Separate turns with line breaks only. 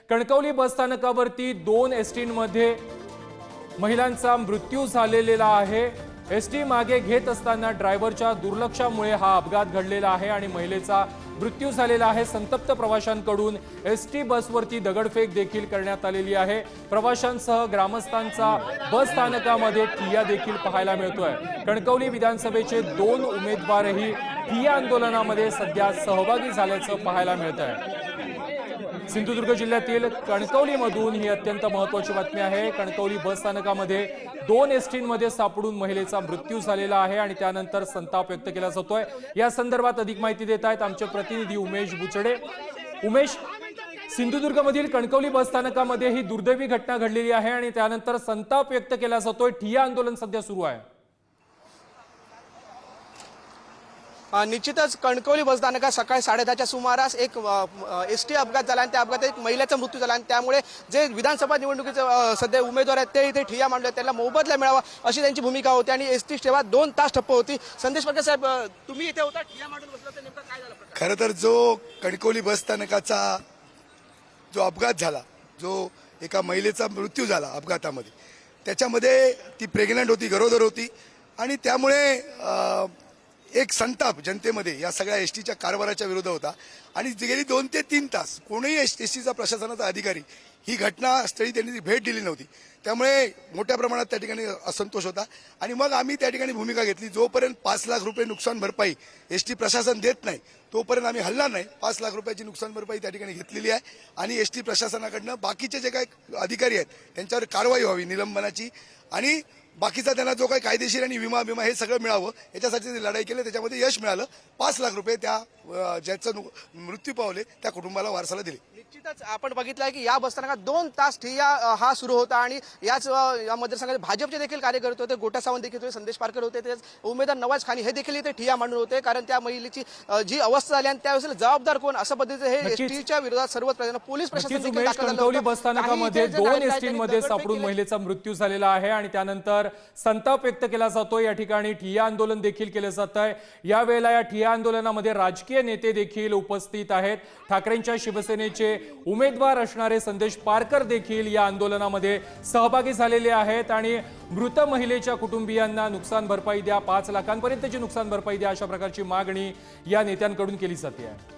कणकवली बसस्थानकावरती 2 एसटींमध्ये महिलांचा मृत्यू झालेला आहे। एसटी मागे घेत असताना ड्रायव्हरच्या दुर्लक्षामुळे हा अपघात घडलेला आहे आणि महिलेचा मृत्यू झालेला आहे। संतप्त प्रवाशांकडून एसटी बसवरती दगडफेक देखील करण्यात आलेली आहे। प्रवाशांसह ग्रामस्थांचा बस स्थानकामध्ये ठिय्या देखील पाहायला मिळतोय। कणकवली विधानसभेचे 2 उमेदवारही ठिय्या आंदोलनामध्ये सध्या सहभागी झाल्याचं पाहायला मिळतंय। सिंधुदुर्ग जिल्ह्यातील कणकवलीमधून ही अत्यंत महत्त्वाची बातमी आहे। कणकवली बस स्थानकामध्ये 2 एसटींमध्ये सापडून महिलेचा मृत्यू झालेला आहे आणि त्यानंतर संताप व्यक्त केला जातोय। या संदर्भात अधिक माहिती देत आहेत आमचे प्रतिनिधी उमेश बुचडे। उमेश, सिंधुदुर्गमधील कणकवली बस स्थानकामध्ये ही दुर्दैवी घटना घडलेली आहे आणि त्यानंतर संताप व्यक्त केला जातोय। ठिय्या आंदोलन सध्या सुरू आहे।
निश्चितच कणकवली बसस्थानकात सकाळी 10:30च्या सुमारास एक एसटी अपघात झाला आणि त्या अपघातात एक महिलेचा मृत्यू झाला आणि त्यामुळे जे विधानसभा निवडणुकीचे सध्या उमेदवार आहेत ते इथे ठिय्या मांडले, त्यांना मोबदला मिळावा अशी त्यांची भूमिका होती आणि एसटी सेवा 2 तास ठप्प होती। संदेश पारकर साहेब, तुम्ही इथे होता, ठिय्या मांडून बसला, तर नेमका काय झालं?
खरं तर जो कणकवली बसस्थानकाचा जो अपघात झाला, जो एका महिलेचा मृत्यू झाला अपघातामध्ये, त्याच्यामध्ये ती प्रेग्नंट होती, गरोदर होती आणि त्यामुळे एक संताप जनतेमध्ये या सगळ्या एसटीच्या कारभाराच्या विरोधात होता आणि गेली 2 ते 3 तास कोणीही एसटीचा प्रशासनाचा अधिकारी ही घटनास्थळी त्यांनी भेट दिली नव्हती। त्यामुळे मोठ्या प्रमाणात त्या ठिकाणी असंतोष होता आणि मग आम्ही त्या ठिकाणी भूमिका घेतली, जोपर्यंत 5 लाख रुपये नुकसान भरपाई एसटी प्रशासन देत नाही तोपर्यंत आम्ही हलणार नाही। 5 लाख रुपयाची नुकसान भरपाई त्या ठिकाणी घेतलेली आहे आणि एसटी प्रशासनाकडनं बाकीचे जे काही अधिकारी आहेत त्यांच्यावर कारवाई व्हावी निलंबनाची आणि बाकीचा त्यांना जो काही कायदेशीर आणि विमा हे सगळं मिळावं याच्यासाठी ते लढाई केली, त्याच्यामध्ये यश मिळालं। 5 लाख रुपये त्या ज्याचं मृत्यू पावले त्या कुटुंबाला वारसाला दिले।
निश्चितच आपण बघितलं की या बसस्थानकात 2 तास ठिय्या हा सुरू होता आणि याच या मतदारसंघात भाजपचे देखील कार्यकर्ते होते, गोटा सावंत देखील होते, संदेश पारकर होते, तेच उमेदवार नवाज खानी हे देखील इथे ठिय्या मांडून होते, कारण त्या महिलेची जी अवस्था झाली आणि त्यावेळेस जबाबदार कोण अशा पद्धतीने हे एसटीच्या विरोधात सर्वच प्रयत्न पोलीस प्रशासन देखील दाखल झालं।
कणकवली बसस्थानकामध्ये 2 एसटींमध्ये सापडून महिलेचा मृत्यू झालेला आहे आणि त्यानंतर संताप व्यक्त केला जातोय। या ठिकाणी ठिय्या आंदोलन देखील केलं जात आहे। यावेळेला या ठिय्या आंदोलनामध्ये राजकीय नेते देखील उपस्थित आहेत। ठाकरेंच्या शिवसेनेचे उमेदवार असणारे संदेश पारकर देखील या आंदोलनामध्ये सहभागी झालेले आहेत आणि मृत महिलेच्या कुटुंबियांना नुकसान भरपाई द्या, 5 लाखांपर्यंतची नुकसान भरपाई द्या, अशा प्रकारची मागणी या नेत्यांकडून केली जाते आहे।